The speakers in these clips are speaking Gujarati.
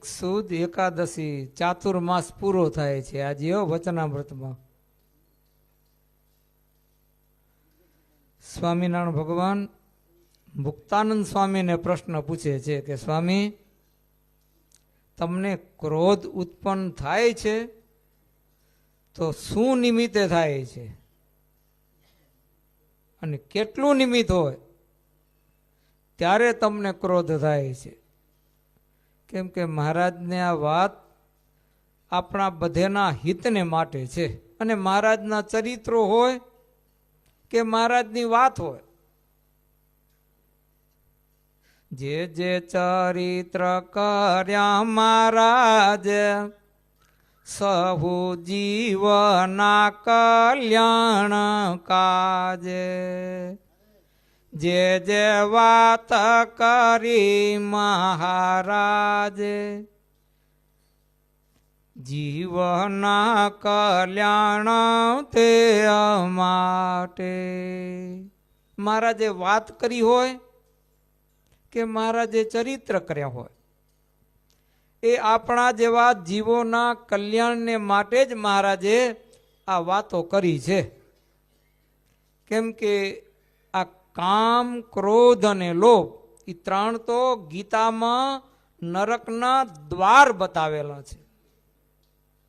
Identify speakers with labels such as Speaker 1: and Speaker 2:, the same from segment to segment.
Speaker 1: સુદ એકાદશી ચાતુર્માસ પૂરો થાય છે આજે વચનામૃતમાં સ્વામિનારાયણ ભગવાન મુક્તાનંદ સ્વામીને પ્રશ્ન પૂછે છે કે સ્વામી, તમને ક્રોધ ઉત્પન્ન થાય છે તો શું નિમિત્તે થાય છે અને કેટલું નિમિત્ત હોય ત્યારે તમને ક્રોધ થાય છે? કેમ કે મહારાજને આ વાત આપણા બધેના હિતને માટે છે અને મહારાજના ચરિત્રો હોય કે મહારાજની વાત હોય, જે જે ચરિત્ર કર્યા મહારાજ સહુ જીવના કલ્યાણ કાજે, જે જે વાત કરી મહારાજે જીવના કલ્યાણ તે માટે. મહારાજે વાત કરી હોય કે મહારાજે ચરિત્ર કર્યા હોય, એ આપણા જેવા જીવોના કલ્યાણને માટે જ મહારાજે આ વાતો કરી છે. કેમ કે આ કામ, ક્રોધ અને લોભ એ ત્રણ તો ગીતામાં નરકના દ્વાર બતાવેલા છે.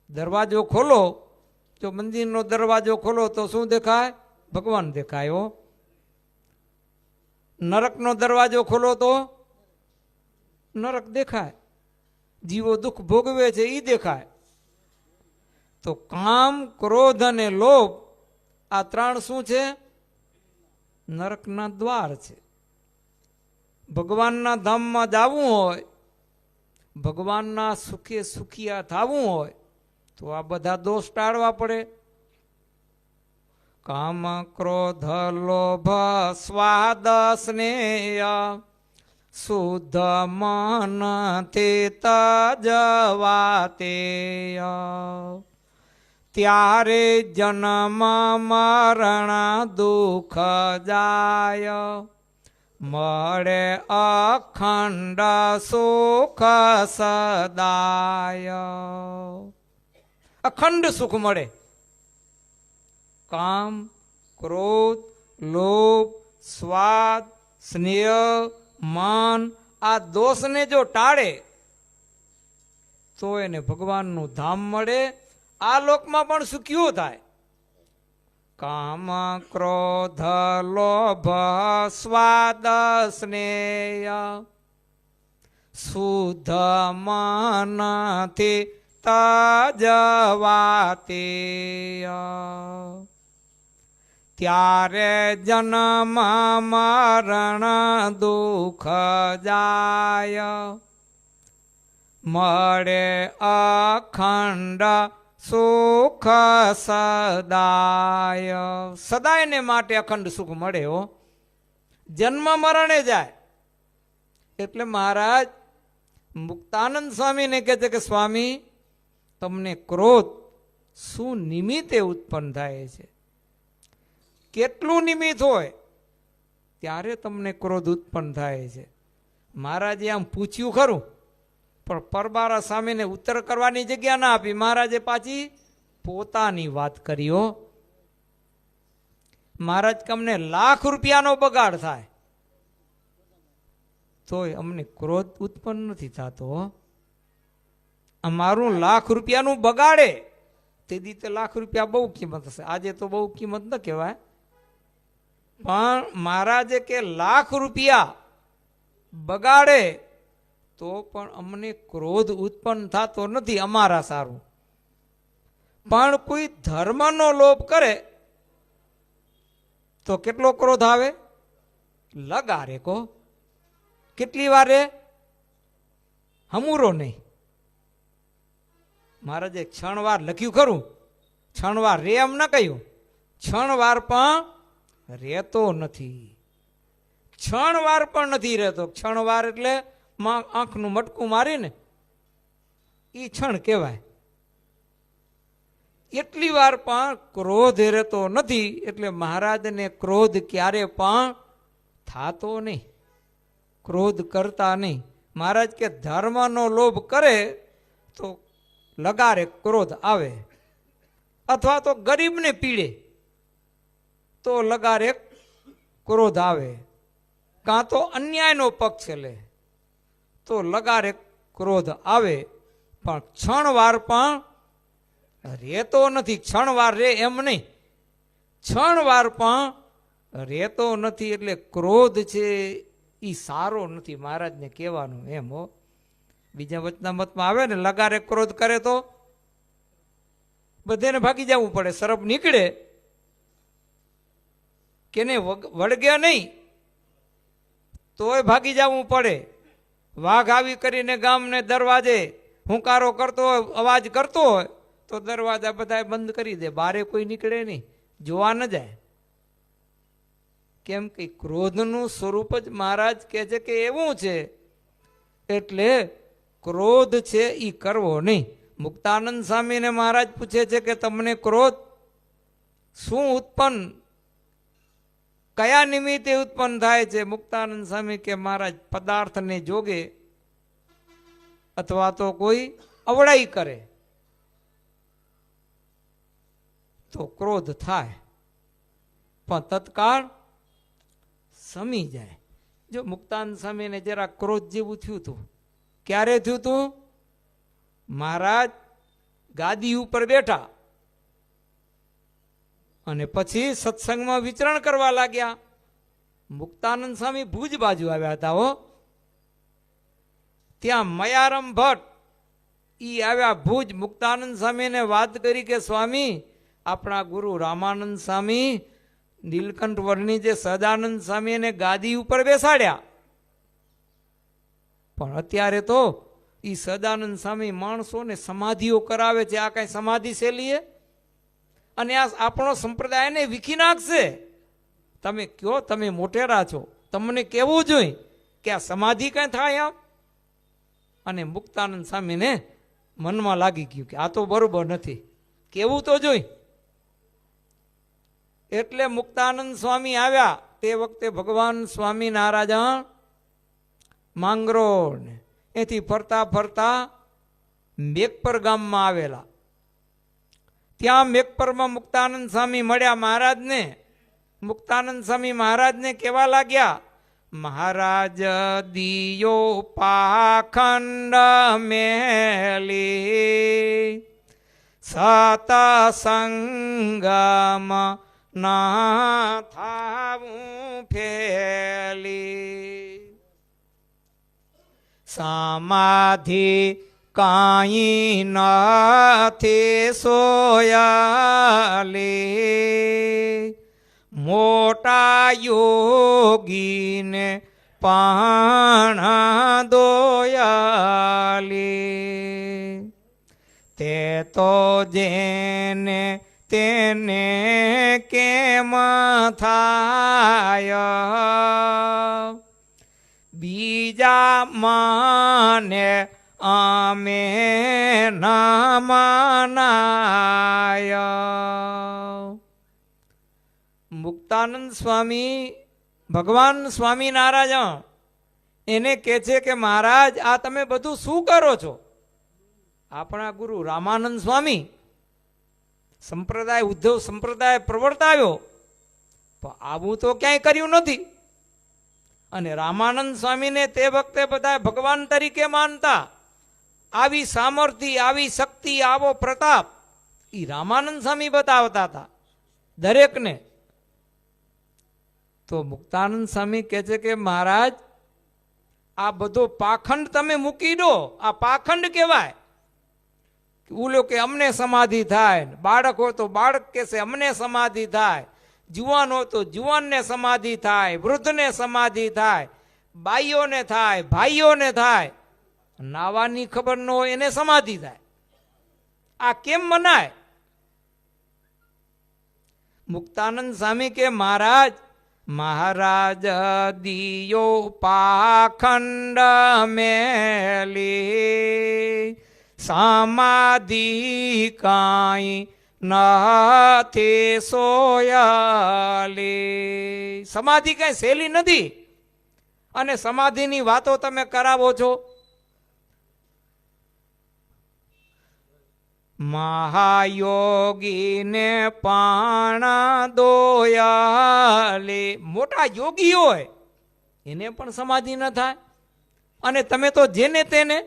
Speaker 1: દરવાજો ખોલો, જો મંદિરનો દરવાજો ખોલો તો શું દેખાય? ભગવાન દેખાયો. નરકનો દરવાજો ખોલો તો નરક દેખાય, જીવો દુઃખ ભોગવે છે એ દેખાય. તો કામ, ક્રોધ અને લોભ આ ત્રણ શું છે? નરકના દ્વાર છે. ભગવાનના ધામમાં જવું હોય, ભગવાનના સુખે સુખિયા થવું હોય તો આ બધા દોષ ટાળવા પડે. કામ, ક્રોધ, લોભ, સ્વાદ, સ્નેહ શુદ્ધ મન તે તજવાતે, ત્યારે જન્મ મરણ દુઃખ જાય, મળે અખંડ સુખ સદાય. અખંડ સુખ મળે. કામ, ક્રોધ, લોભ, સ્વાદ, સ્નેહ, માન આ દોષને જો ટાળે તો એને ભગવાનનું ધામ મળે, આ લોકમાં પણ સુખ્યું થાય. કામ, ક્રોધ, લોભ, સ્વાદ, સ્નેહ શુદ્ધ મનથી તજવાતે, ત્યારે જન્મ મરણ દુઃખ જાય, મળે અખંડ સુખ સદાય. સદાયને માટે અખંડ સુખ મળે હો, જન્મ મરણે જાય. એટલે મહારાજ મુક્તાનંદ સ્વામીને કહે છે કે સ્વામી, તમને ક્રોધ શું નિમિત્તે ઉત્પન્ન થાય છે? કેટલું નિમિત્ત હોય ત્યારે તમને ક્રોધ ઉત્પન્ન થાય છે? મહારાજે આમ પૂછ્યું ખરું, પણ પરબારા સામેને ઉત્તર કરવાની જગ્યા ના આપી. મહારાજે પાછી પોતાની વાત કર્યો. મહારાજ કે અમને લાખ રૂપિયાનો બગાડ થાય તોય અમને ક્રોધ ઉત્પન્ન નથી થતો. અમારું લાખ રૂપિયાનું બગાડે તે દીતે લાખ રૂપિયા બહુ કિંમત હશે, આજે તો બહુ કિંમત ન કહેવાય. પણ મહારાજે કે લાખ રૂપિયા બગાડે તો પણ અમને ક્રોધ ઉત્પન્ન થતો નથી, અમારા સારું. પણ કોઈ ધર્મનો લોભ કરે તો કેટલો ક્રોધ આવે? લગારે કો કેટલી વાર રે, હમુરો નહીં. મહારાજે ક્ષણવાર લખ્યું ખરું, ક્ષણવાર રે એમ ન કહ્યું, ક્ષણવાર પણ રહેતો નથી. ક્ષણવાર પણ નથી રહેતો. ક્ષણવાર એટલે આંખનું મટકું મારીને એ ક્ષણ કહેવાય. એટલી વાર પણ ક્રોધ રહેતો નથી. એટલે મહારાજને ક્રોધ ક્યારે પણ થાતો નહીં, ક્રોધ કરતા નહીં. મહારાજ કે ધર્મનો લોભ કરે તો લગારે ક્રોધ આવે, અથવા તો ગરીબને પીડે તો લગારે ક્રોધ આવે, કાં તો અન્યાયનો પક્ષ લે તો લગારે ક્રોધ આવે. પણ ક્ષણવાર પણ રહેતો નથી. ક્ષણવાર રે એમ નહીં, ક્ષણવાર પણ રહેતો નથી. એટલે ક્રોધ છે એ સારો નથી, મહારાજને કહેવાનું એમ. હો, બીજા વચનામતમાં આવે ને, લગારે ક્રોધ કરે તો બધાને ભાગી જવું પડે. સરપ નીકળે કે ને વળગે નહીં તોય ભાગી જવું પડે. વાઘ આવી કરીને ગામને દરવાજે હુંકારો કરતો હોય, અવાજ કરતો હોય તો દરવાજા બધા બંધ કરી દે, બારે કોઈ નીકળે નહીં, જોવા ન જાય. કેમ કે ક્રોધનું સ્વરૂપ જ મહારાજ કહે છે કે એવું છે. એટલે ક્રોધ છે એ કરવો નહીં. મુક્તાનંદ સ્વામીને મહારાજ પૂછે છે કે તમને ક્રોધ શું ઉત્પન્ન, કયા નિમિત્તે ઉત્પન્ન થાય છે? મુક્તાનંદ સ્વામી કે મહારાજ પદાર્થને જોગે અથવા તો કોઈ અવળાઈ કરે તો ક્રોધ થાય, પણ તત્કાળ સમી જાય. જો મુક્તાનંદ સ્વામીને જરા ક્રોધ જેવું થયું હતું. ક્યારે થયું હતું? મહારાજ ગાદી ઉપર બેઠા અને પછી સત્સંગમાં વિચરણ કરવા લાગ્યા. મુક્તાનંદ સ્વામી ભુજ બાજુ આવ્યા હતા. હો, ત્યાં મયારમ ભટ્ટ ઈ આવ્યા ભુજ. મુક્તાનંદ સ્વામીને વાત કરી કે સ્વામી, આપણા ગુરુ રામાનંદ સ્વામી નીલકંઠ વર્ણી જે સદાનંદ સ્વામીને ગાદી ઉપર બેસાડ્યા, પણ અત્યારે તો ઈ સદાનંદ સ્વામી માણસોને સમાધિઓ કરાવે છે. આ કઈ સમાધિ શૈલી અને આ આપણો સંપ્રદાયને વિખી નાખશે. તમે કયો, તમે મોટેરા છો, તમને કેવું જોઈએ કે આ સમાધિ કઈ થાય આમ? અને મુક્તાનંદ સ્વામીને મનમાં લાગી ગયું કે આ તો બરોબર નથી, કેવું તો જોઈ. એટલે મુક્તાનંદ સ્વામી આવ્યા. તે વખતે ભગવાન સ્વામિનારાયણ માંગરોળ એથી ફરતા ફરતા મેઘપર ગામમાં આવેલા. ત્યાં મેઘપરમાં મુક્તાનંદ સ્વામી મળ્યા મહારાજને. મુક્તાનંદ સ્વામી મહારાજને કહેવા લાગ્યા, મહારાજ દિયો પાખંડ મેલી સતસંગમ ના થાવું ફેલી, સમાધિ કાંઈ નથી સોયાલી, મોટા યોગીને પાણા દોયાલી, તે તો જેને તેને કેમ થાય, બીજા માને અમે ના માનાય. મુક્તાનંદ સ્વામી ભગવાન સ્વામિનારાયણ એને કહે છે કે મહારાજ આ તમે બધું શું કરો છો? આપણા ગુરુ રામાનંદ સ્વામી સંપ્રદાય ઉદ્ધવ સંપ્રદાય પ્રવર્તાવ્યો, પણ આવું તો ક્યાંય કર્યું નથી. અને રામાનંદ સ્વામીને તે વખતે બધા ભગવાન તરીકે માનતા. આવી સામર્થ્ય, આવી શક્તિ, આવો પ્રતાપ એ રામાનંદ સ્વામી બતાવતા હતા દરેકને. તો મુક્તાનંદ સ્વામી કહે છે કે મહારાજ આ બધો પાખંડ તમે મૂકી દો. આ પાખંડ કહેવાય. ઓલો કે અમને સમાધિ થાય, બાળક હોય તો બાળક કહેશે અમને સમાધિ થાય, જુવાન હોય તો જુવાનને સમાધિ થાય, વૃદ્ધને સમાધિ થાય, બાઈઓને થાય, ભાઈઓને થાય, નાવાની ખબર ન હોય એને સમાધિ થાય. આ કેમ મનાય? મુક્તાનંદ સ્વામી કે મહારાજ મહારાજ દિયો પાખંડ મેલી સમાધિ કાંઈ નથી સોયાલી. સમાધિ કઈ સહેલી નથી. અને સમાધિની વાતો તમે કરાવો છો. મહાયોગીને પાણા દોયાલે, મોટા યોગી હોય એને પણ સમાધિ ન થાય, અને તમે તો જેને તેને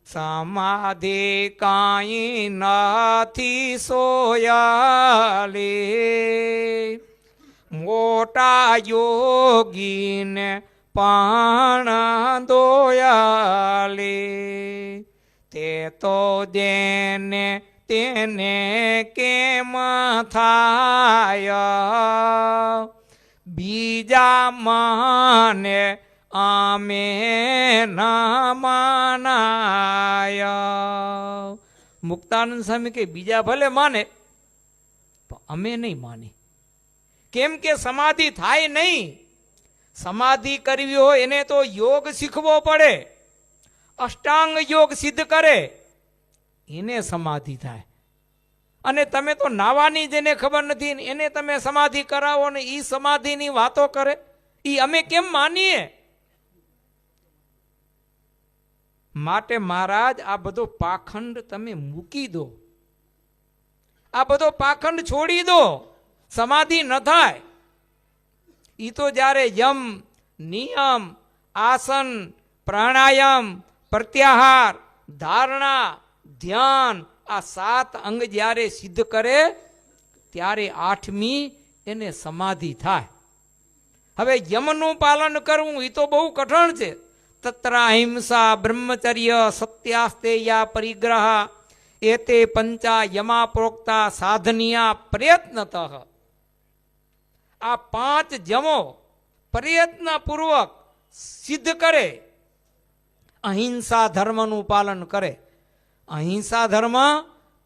Speaker 1: સમાધિ કાંઈ નથી સોયાલે. મોટા યોગીને પાણા દોયાલે, તે તો જેને તેને કેમ થાય, બીજા માને આમે ના માનાય. મુક્તાનંદ સ્વામી કે બીજા ભલે માને પણ અમે નહીં માની. કેમ કે સમાધિ થાય નહીં. સમાધિ કરવી હોય એને તો યોગ શીખવો પડે, અષ્ટાંગ યોગ સિદ્ધ કરે એને સમાધિ થાય. અને તમે તો નાવાની જેને ખબર નથી એને તમે સમાધિ કરાવો ને એ સમાધિની વાતો કરે, એ અમે કેમ માનીએ? માટે મહારાજ આ બધો પાખંડ તમે મૂકી દો, આ બધો પાખંડ છોડી દો. સમાધિ ન થાય એ તો જ્યારે યમ, નિયમ, આસન, પ્રાણાયામ, પ્રત્યાહાર, ધારણા, ધ્યાન, આ 7 અંગ જ્યારે સિદ્ધ કરે ત્યારે 8મી એને સમાધિ થાય. હવે યમનું પાલન કરવું એ તો બહુ કઠણ છે. તત્ર અહિંસા, બ્રહ્મચર્ય, સત્યાસ્તેયા, પરિગ્રહ, એતે પંચા યમા પ્રોક્તા સાધનીયા પ્રયત્નતઃ. આ 5 જમો પ્રયત્નપૂર્વક સિદ્ધ કરે, અહિંસા ધર્મનું પાલન કરે. અહિંસા ધર્મ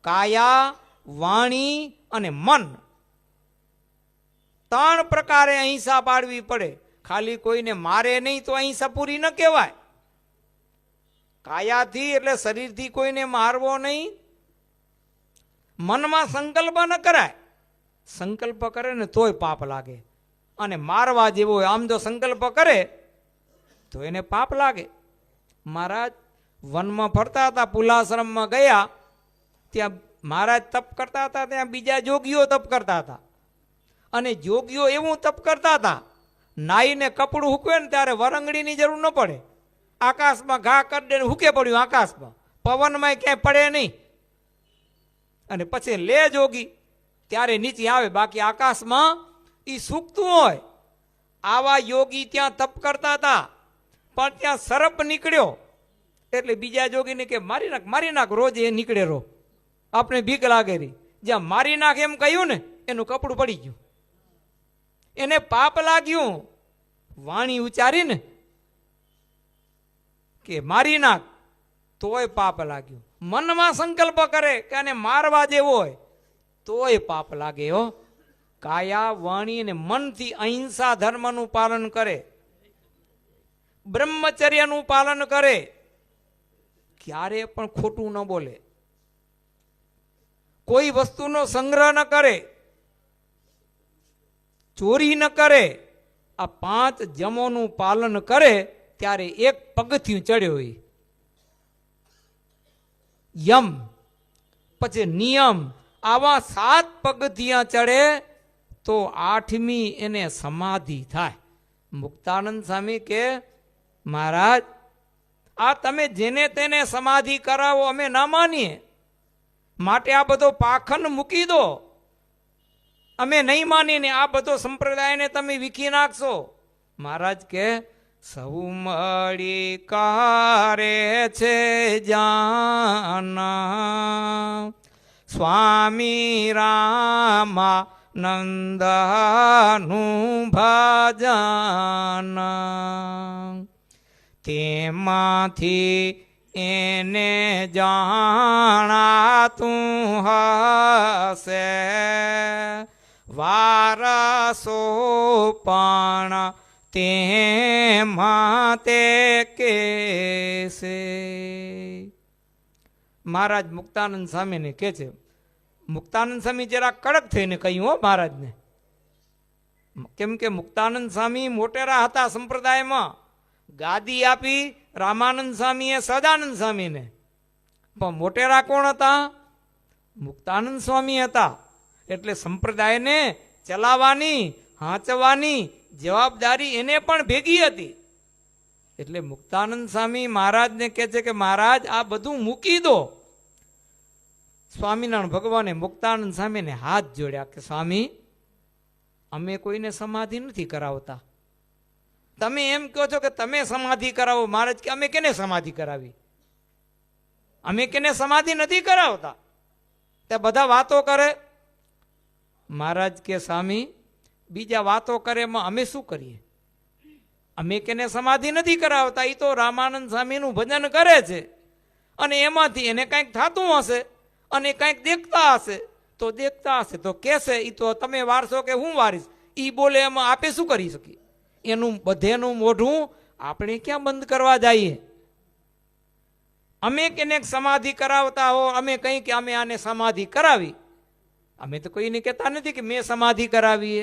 Speaker 1: કાયા, વાણી અને મન, 3 પ્રકારે અહિંસા પાડવી પડે. ખાલી કોઈને મારે નહીં તો અહિંસા પૂરી ન કહેવાય. કાયાથી એટલે શરીરથી કોઈને મારવો નહીં. મનમાં સંકલ્પ ન કરાય, સંકલ્પ કરે ને તોય પાપ લાગે. અને મારવા જેવો હોય આમ જો સંકલ્પ કરે તો એને પાપ લાગે. મહારાજ વનમાં ફરતા હતા, પુલાશ્રમમાં ગયા, ત્યાં મહારાજ તપ કરતા હતા, ત્યાં બીજા જોગીઓ તપ કરતા હતા. અને જોગીઓ એવું તપ કરતા હતા, નાઈને કપડું હૂકવે ને ત્યારે વરંગડીની જરૂર ન પડે. આકાશમાં ઘા કરી દે, હૂકે પડ્યું આકાશમાં, પવનમાં ક્યાંય પડે નહીં. અને પછી લે જોગી ત્યારે નીચે આવે, બાકી આકાશમાં એ સૂકતું હોય. આવા યોગી ત્યાં તપ કરતા હતા, પણ ત્યાં સર્પ નીકળ્યો એટલે બીજા જોગીને કે મારી નાખ, રોજ એ નીકળે રો, આપણે બીક લાગે રહી. જ્યાં મારી નાખ એમ કહ્યું ને એનું કપડું પડી ગયું, એને પાપ લાગ્યું. વાણી ઉચ્ચારીને કે મારી નાખ તોય પાપ લાગ્યું. મનમાં સંકલ્પ કરે કે આને મારવા જેવો હોય તોય પાપ લાગે. હો, કાયા, વાણી અને મનથી અહિંસા ધર્મનું પાલન કરે, બ્રહ્મચર્યનું પાલન કરે, ક્યારે પણ ખોટું ન બોલે, કોઈ વસ્તુનો સંગ્રહ ન કરે, ચોરી ન કરે. આ 5 જમોનું પાલન કરે ત્યારે એક પગથિયું ચડ્યો હોય. યમ, પછી નિયમ, આવા 7 પગથિયા ચડે તો 8મી એને સમાધિ થાય. મુક્તાનંદ સ્વામી કે મહારાજ આ તમે જેને તેને સમાધિ કરાવો અમે ના માનીએ. માટે આ બધો પાખંડ મૂકી દો, અમે નહીં માનીને આ બધો સંપ્રદાયને તમે વીખી નાખશો. મહારાજ કે સૌ મળી કારે છે જાના, સ્વામી રામાનંદનું ભજન, તેમાંથી એને જાણાતું હશે વારસો પણ તેમાં તે કેસે. મહારાજ મુક્તાનંદ સ્વામીને કે છે, મુક્તાનંદ સ્વામી જરા કડક થઈને કહ્યું હો મહારાજને કેમ કે મુક્તાનંદ સ્વામી મોટેરા હતા સંપ્રદાયમાં. ગાદી આપી રામાનંદ સ્વામીએ સદાનંદ સ્વામીને, પણ મોટેરા કોણ હતા? મુક્તાનંદ સ્વામી હતા. એટલે સંપ્રદાયને ચલાવવાની, હાંચવાની જવાબદારી એને પણ ભેગી હતી. એટલે મુક્તાનંદ સ્વામી મહારાજને કહે છે કે મહારાજ આ બધું મૂકી દો. સ્વામિનારાયણ ભગવાને મુક્તાનંદ સ્વામીને હાથ જોડ્યા કે સ્વામી, અમે કોઈને સમાધિ નથી કરાવતા. તમે એમ કહો છો કે તમે સમાધિ કરાવો. મહારાજ કે અમે કેને સમાધિ કરાવી? અમે કેને સમાધિ નથી કરાવતા. તે બધા વાતો કરે. મહારાજ કે સ્વામી, બીજા વાતો કરે એમાં અમે શું કરીએ? અમે કેને સમાધિ નથી કરાવતા. એ તો રામાનંદ સ્વામીનું ભજન કરે છે અને એમાંથી એને કંઈક થતું હશે અને કંઈક દેખતા હશે તો દેખતા હશે તો કહેશે એ તો તમે વારશો કે હું વારીશ. એ બોલે એમાં આપે શું કરી શકીએ? એનું બધેનું મોઢું આપણે ક્યાં બંધ કરવા જઈએ? અમે કેને સમાધિ કરાવતા હો, અમે કંઈ કે અમે આને સમાધિ કરાવી. અમે તો કોઈને કહેતા નથી કે મેં સમાધિ કરાવીએ.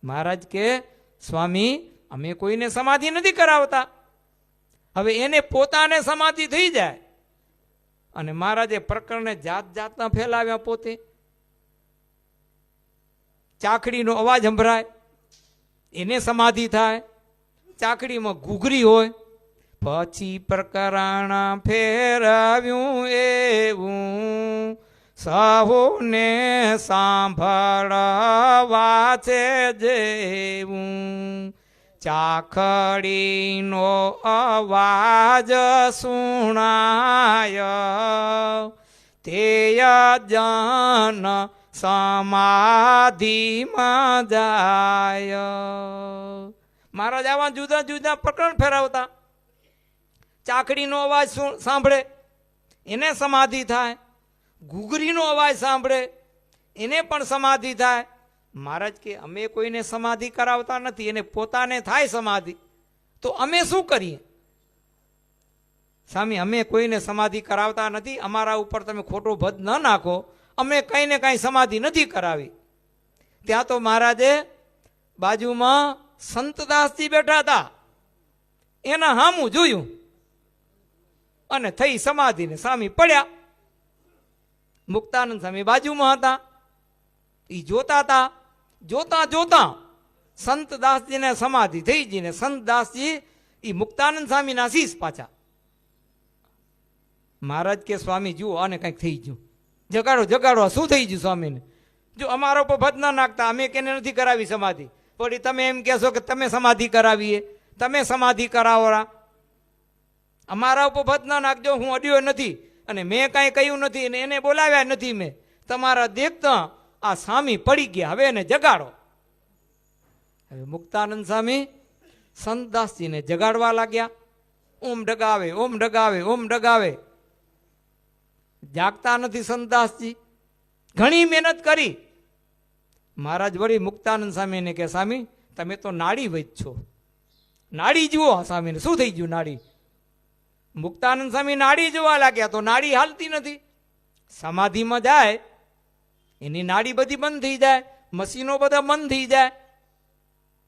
Speaker 1: મહારાજ કે સ્વામી, અમે કોઈને સમાધિ નથી કરાવતા. હવે એને પોતાને સમાધિ થઈ જાય અને મહારાજે પ્રકરણને જાત જાતના ફેલાવ્યા. પોતે ચાકડીનો અવાજ સંભળાય, એને સમાધિ થાય. ચાકડીમાં ઘૂઘરી હોય, પછી પ્રકરણ ફેરવ્યું એવું સહુને સાંભળવા છે જેવું. ચાખડીનો અવાજ સુણાય તે જન સમાધિમાં જાય. મહારાજ આવા જુદા જુદા પ્રકરણ ફેરવતા. ચાકડીનો અવાજ સાંભળે એને સમાધિ થાય, ઘૂઘરીનો અવાજ સાંભળે એને પણ સમાધિ થાય. મહારાજ કે અમે કોઈને સમાધિ કરાવતા નથી, એને પોતાને થાય સમાધિ. તો અમે શું કરીએ? સ્વામી, અમે કોઈને સમાધિ કરાવતા નથી. અમારા ઉપર તમે ખોટો ભદ ન નાખો. અમે કંઈ ને કાંઈ સમાધિ નથી કરાવી. ત્યાં તો મહારાજે બાજુમાં સંતદાસજી બેઠા હતા. એના હામું જોયું અને થઈ સમાધિને સ્વામી પડ્યા. મુક્તાનંદ સ્વામી બાજુમાં હતા. એ જોતા હતા. જોતા જોતા સંતદાસજીને સમાધિ થઈ ગઈ ને સંતદાસજી એ મુક્તાનંદ સ્વામીના શીશ પાછા. મહારાજ કે સ્વામી જુઓ આને કંઈક થઈ ગયું, જગાડો જગાડો. શું થઈ ગયું સ્વામીને? જો અમારા ઉપર ભદ ના નાખતા, અમે કેને નથી કરાવી સમાધિ. વળી તમે એમ કહેશો કે તમે સમાધિ કરાવીએ, તમે સમાધિ કરાવરા. અમારા ઉપર ભદ ના નાખજો. હું અડ્યો નથી અને મેં કાંઈ કહ્યું નથી અને એને બોલાવ્યા નથી મેં. તમારા દેખતા આ સ્વામી પડી ગયા, હવે એને જગાડો. હવે મુક્તાનંદ સ્વામી સંતદાસજીને જગાડવા લાગ્યા. ઓમ ડગાવે, ઓમ ડગાવે, ઓમ ડગાવે. જાગતા નથી સંતદાસજી. ઘણી મહેનત કરી. મહારાજ વળી મુક્તાનંદ સ્વામીને કે સ્વામી, તમે તો નાડી વૈદ છો, નાડી જુઓ. સ્વામીને શું થઈ ગયું? નાડી. મુક્તાનંદ સ્વામી નાડી જોવા લાગ્યા તો નાડી હાલતી નથી. સમાધિમાં જાય એની નાડી બધી બંધ થઈ જાય, મશીનો બધા બંધ થઈ જાય.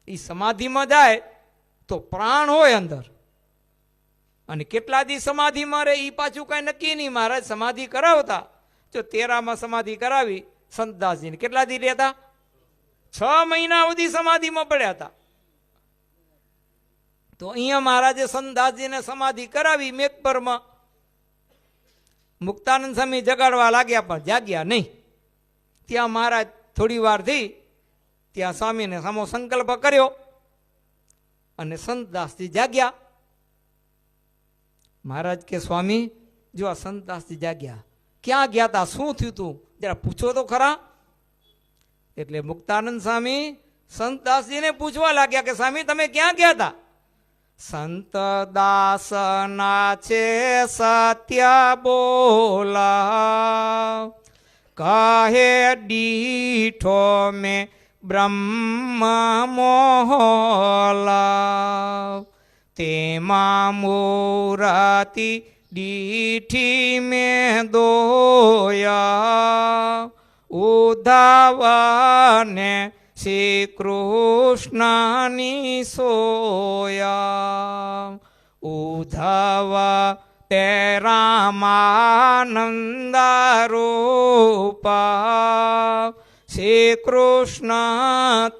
Speaker 1: એ સમાધિમાં જાય તો પ્રાણ હોય અંદર, અને કેટલા દી સમાધિમાં રહે એ પાછું કાંઈ નક્કી નહીં. મહારાજ સમાધિ કરાવતા. જો 13માં સમાધિ કરાવી સંતદાસજીને, કેટલા દી રહેતા? 6 મહિના સુધી સમાધિમાં પડ્યા હતા. તો અહીંયા મહારાજે સંતદાસજીને સમાધિ કરાવી મેઘપરમાં. મુક્તાનંદ સ્વામી જગાડવા લાગ્યા પણ જાગ્યા નહીં. ત્યાં મહારાજ થોડી વાર થઈ, ત્યાં સ્વામીને સામો સંકલ્પ કર્યો અને સંતદાસજી જાગ્યા. મહારાજ કે સ્વામી, જો આ સંતદાસજી જાગ્યા, ક્યાં ગયા હતા, શું થયું તું, જરા પૂછો તો ખરા. એટલે મુક્તાનંદ સ્વામી સંતદાસજીને પૂછવા લાગ્યા કે સ્વામી તમે ક્યાં ગયા હતા? સંતદાસના છે સત્ય બોલા, કહે દીઠો મેં બ્રહ્મ મોહલા, તેમાં મૂર્તિ દીઠી મેં દોયા, ઉદ્ધવને શ્રી કૃષ્ણની સોયા ઉધવ તે રામાનંદ રૂપા શ્રી કૃષ્ણ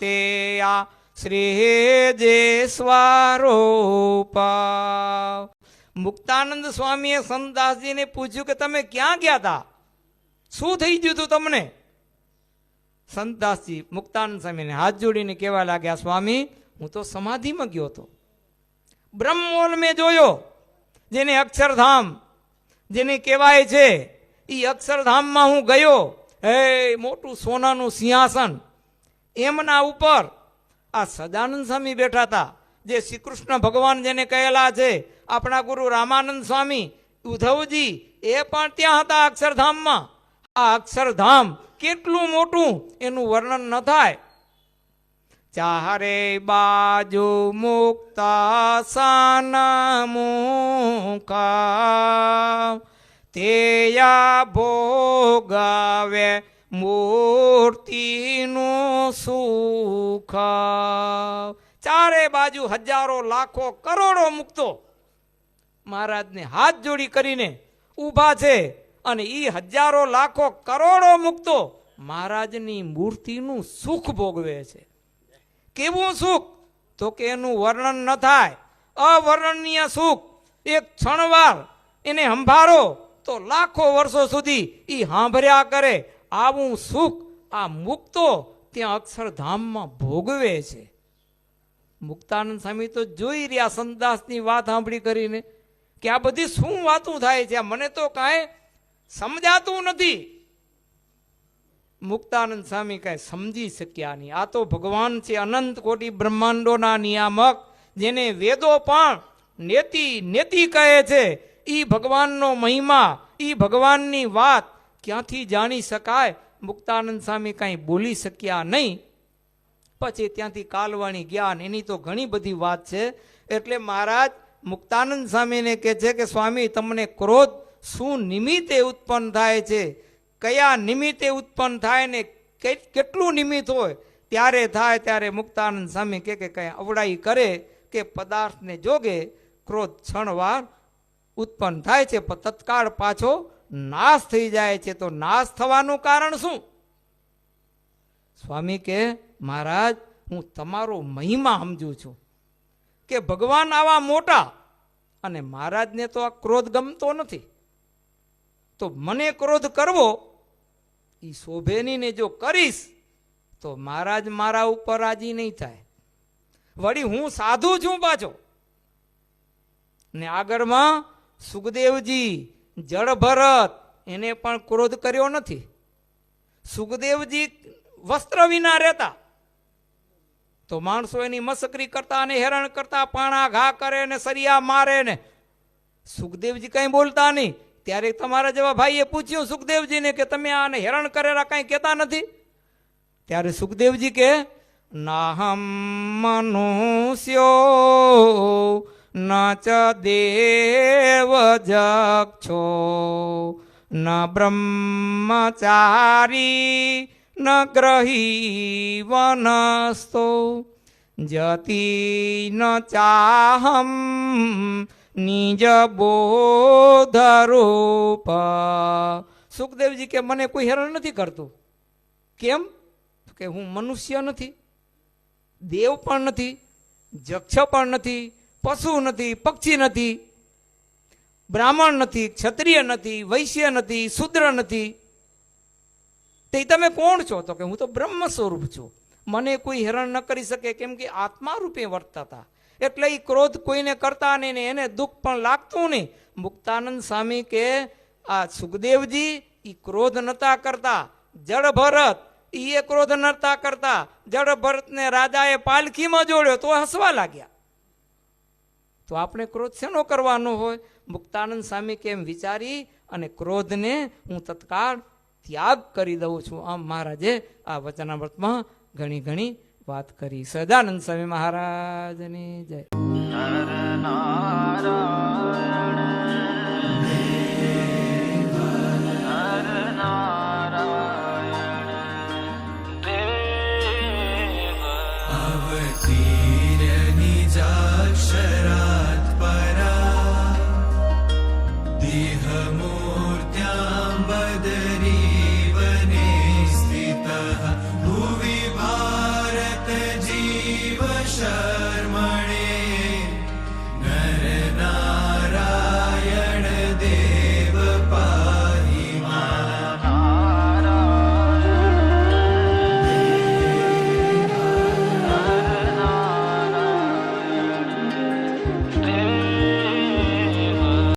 Speaker 1: તે આ શ્રી જે સ્વરૂપા. મુક્તાનંદ સ્વામીએ સંતદાસજીને પૂછ્યું કે તમે ક્યાં ગયા હતા, શું થઈ ગયું હતું તમને? સંતદાસજી મુક્તાનંદ સ્વામીને હાથ જોડીને કહેવા લાગ્યા, સ્વામી હું તો સમાધિમાં ગયો હતો, બ્રહ્મોલ મેં જોયો, જેને અક્ષરધામ જેને કહેવાય છે એ અક્ષરધામમાં હું ગયો. હે મોટું સોનાનું સિંહાસન, એમના ઉપર આ સદાનંદ સ્વામી બેઠા હતા, જે શ્રી કૃષ્ણ ભગવાન જેને કહેલા છે, આપણા ગુરુ રામાનંદ સ્વામી, ઉદ્ધવજી એ પણ ત્યાં હતા અક્ષરધામમાં. આ અક્ષરધામ કેટલું મોટું એનું વર્ણન ન થાય. ચારે બાજુ મુક્તા સાના મુકા તેયા ભોગવે મૂર્તિનું સુખ. ચારે બાજુ હજારો લાખો કરોડો મુક્તો મહારાજને હાથ જોડી કરીને ઊભા છે, અને એ હજારો લાખો કરોડો મુક્તો મહારાજની મૂર્તિનું સુખ ભોગવે છે. કેવું સુખ? તો કે એનું વર્ણન ન થાય, અવર્ણનીય સુખ. એક ક્ષણવાર એને સંભાળો તો લાખો વર્ષો સુધી એ સાંભળ્યા કરે. આવું સુખ આ મુક્તો ત્યાં અક્ષરધામમાં ભોગવે છે. મુક્તાનંદ સ્વામી તો જોઈ રહ્યા સંતદાસની વાત સાંભળી કરીને કે આ બધી શું વાતું થાય છે, મને તો કાંઈ સમજાતું નથી. મુક્તાનંદ સ્વામી કાંઈ સમજી શક્યા નહીં. આ તો ભગવાન છે, અનંત કોટી બ્રહ્માંડોના નિયામક, જેને વેદો પણ નેતિ નેતિ કહે છે. એ ભગવાનનો મહિમા, એ ભગવાનની વાત ક્યાંથી જાણી શકાય? મુક્તાનંદ સ્વામી કાંઈ બોલી શક્યા નહીં. પછી ત્યાંથી કાલવાણી જ્ઞાન, એની તો ઘણી બધી વાત છે. એટલે મહારાજ મુક્તાનંદ સ્વામીને કહે છે કે સ્વામી તમને ક્રોધ શું નિમિત્તે ઉત્પન્ન થાય છે, કયા નિમિત્તે ઉત્પન્ન થાય ને કેટલું નિમિત્ત હોય ત્યારે થાય. ત્યારે મુક્તાનંદ સ્વામી કે કઈ અવડાઈ કરે કે પદાર્થને જોગે ક્રોધ ક્ષણવાર ઉત્પન્ન થાય છે, પણ તત્કાળ પાછો નાશ થઈ જાય છે. તો નાશ થવાનું કારણ શું? સ્વામી કે મહારાજ હું તમારો મહિમા સમજુ છું કે ભગવાન આવા મોટા, અને મહારાજને તો આ ક્રોધ ગમતો નથી. તો મને ક્રોધ કરવો એ શોભેની ને જો કરીશ તો મહારાજ મારા ઉપર રાજી નહીં થાય. વળી હું સાધુ છું પાછો. ને આગળમાં સુખદેવજી જળ ભરત એને પણ ક્રોધ કર્યો નથી. સુખદેવજી વસ્ત્ર વિના રહેતા તો માણસો એની મસ્કરી કરતા અને હેરાન કરતા, પાણા ઘા કરે ને સરિયા મારે ને સુખદેવજી કઈ બોલતા નહીં. ત્યારે તમારા જેવા ભાઈએ પૂછ્યું સુખદેવજીને કે તમે આને હેરાન કરેલા કઈ કહેતા નથી? ત્યારે સુખદેવજી કે નાહમ મનુષ્યો ન ચ દેવ જક્ષો ન બ્રહ્મચારી ન ગ્રહી વનસ્તો જતી ન ચાહમ નિજ બોધરૂપ. સુખદેવજી કે મને કોઈ હેરાન નથી કરતું. કેમ? કે હું મનુષ્ય નથી, દેવ પણ નથી, જક્ષ પણ નથી, પશુ નથી, પક્ષી નથી, બ્રાહ્મણ નથી, ક્ષત્રિય નથી, વૈશ્ય નથી, શૂદ્ર નથી. તે તમે કોણ છો? તો કે હું તો બ્રહ્મ સ્વરૂપ છું, મને કોઈ હેરાન ન કરી શકે. કેમ કે આત્મા રૂપે વર્તતા હતા, એટલે એ ક્રોધ કોઈને કરતા નહીં ને એને દુઃખ પણ લાગતું નહીં. મુક્તાનંદ સ્વામી કે આ સુખદેવજી એ ક્રોધ નતા કરતા. જળ ભરત એ ક્રોધ નતા કરતા. જળ ભરતને રાજાએ પાલખીમાં જોડ્યો તો હસવા લાગ્યા. તો આપણે ક્રોધ શેનો કરવાનો હોય? મુક્તાનંદ સ્વામી કેમ વિચારી અને ક્રોધને હું તત્કાળ ત્યાગ કરી દઉં છું. આમ મહારાજે આ વચનામૃતમાં ઘણી ઘણી વાત કરી. સદાનંદ સ્વામી મહારાજની જય.
Speaker 2: इह मूर्त्यां बदरीवने स्थितः भुवि भारत जीव शर्मणा